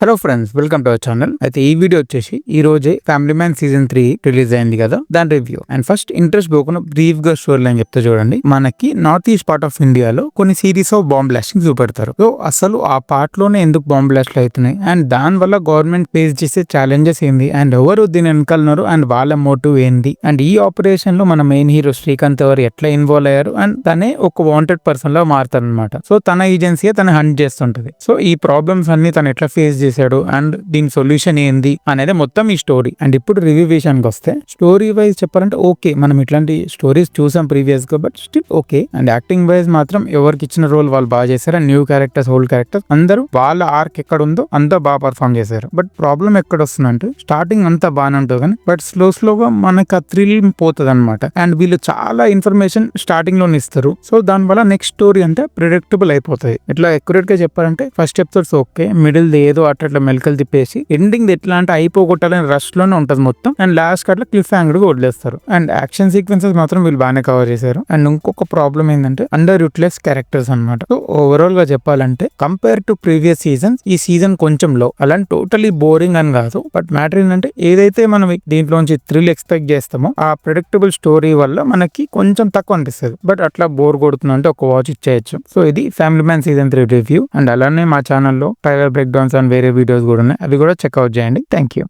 Hello friends, welcome to our channel. అయితే ఈ video వచ్చేసి ఈ రోజే ఫ్యామిలీ మ్యాన్ సీజన్ 3 రిలీజ్ అయింది కదా, దాని రివ్యూ. అండ్ ఫస్ట్ ఇంట్రెస్ట్ పోకుండా బ్రీఫ్ గా స్టోరీ లైన్ చెప్తే చూడండి. మనకి నార్త్ ఈస్ట్ పార్ట్ ఆఫ్ ఇండియాలో కొన్ని సిరీస్ ఆఫ్ బాంబ్ బ్లాస్టింగ్ చూపెడతారు. సో అసలు ఆ పార్ట్ లోనే ఎందుకు బాంబ్ బ్లాస్ట్లు అవుతున్నాయి అండ్ దాని వల్ల గవర్నమెంట్ ఫేస్ చేసే ఛాలెంజెస్ ఏంది అండ్ ఎవరు దీని వెనకాలన్నారు అండ్ వాళ్ళ మోటివ్ ఏంది అండ్ ఈ ఆపరేషన్ లో మన మెయిన్ హీరో శ్రీకాంత్ ఎవరు ఎట్లా ఇన్వాల్వ్ అయ్యారు అండ్ తనే ఒక వాంటెడ్ పర్సన్ లా మారుతారు అనమాట. సో తన ఏజెన్సీ తన హంట్ చేస్తుంటది. సో ఈ ప్రాబ్లమ్స్ అన్ని తను ఎట్లా ఫేస్ చేశాడు అండ్ దీని సొల్యూషన్ ఏంది అనేది మొత్తం ఈ స్టోరీ. అండ్ ఇప్పుడు రివ్యూ విషయానికి వస్తే స్టోరీ వైజ్ చెప్పాలంటే ఓకే, మనం ఇట్లాంటి స్టోరీస్ చూసాం ప్రీవియస్ గా, but still okay. And acting wise మాత్రం ఎవరికి ఇచ్చిన రోల్ వాళ్ళు బాగా చేశారు. And new characters, old characters అందరూ వాళ్ళ ఆర్క్ ఎక్కడ ఉందో అంతా బాగా పర్ఫామ్ చేశారు. బట్ ప్రాబ్లం ఎక్కడ వస్తుందంటే స్టార్టింగ్ అంతా బాగానే ఉంటుంది కానీ బట్ స్లోగా మనకి ఆ థ్రిల్ పోతుంది అనమాట. అండ్ వీళ్ళు చాలా ఇన్ఫర్మేషన్ స్టార్టింగ్ లోనే ఇస్తారు. సో దాని వల్ల నెక్స్ట్ స్టోరీ అంటే ప్రిడిక్టబుల్ అయిపోతుంది. ఇట్లా అక్యురేట్ గా చెప్పాలంటే ఫస్ట్ ఎపిసోడ్స్ ఓకే, మిడిల్ ఏదో అట్లా మెలకలు తిప్పేసి ఎండింగ్ ఎట్లా అంటే అయిపోగొట్టాలని రష్ లోనే ఉంటది మొత్తం. అండ్ లాస్ట్ అట్లా క్లిఫ్ హ్యాంగర్ గా వదిలేస్తారు. అండ్ యాక్షన్ సీక్వెన్సెస్ మాత్రం వీళ్ళు బాగానే కవర్ చేశారు. అండ్ ఇంకొక ప్రాబ్లం ఏంటంటే అండర్ యూటిలైజ్ క్యారెక్టర్స్ అనమాట. సో ఓవరాల్ గా చెప్పాలంటే కంపేర్ టు ప్రీవియస్ సీజన్స్ ఈ సీజన్ కొంచెం లో, అలాంటి టోటలీ బోరింగ్ అని కాదు. బట్ మ్యాటర్ ఏంటంటే ఏదైతే మనం దీంట్లోంచి థ్రిల్ ఎక్స్పెక్ట్ చేస్తామో ఆ ప్రెడిక్టబుల్ స్టోరీ వల్ల మనకి కొంచెం తక్కువ అనిపిస్తుంది. బట్ అట్లా బోర్ కొడుతుందంటే ఒక వాచ్ ఇచ్చేయచ్చు. సో ఇది family man season 3 review. And అలానే మా ఛానల్లో ట్రైలర్ బ్రేక్ డౌన్స్ అండ్ వేరే వీడియోస్ కూడా ఉన్నాయి, అవి కూడా చెక్అవుట్ చేయండి. Thank you.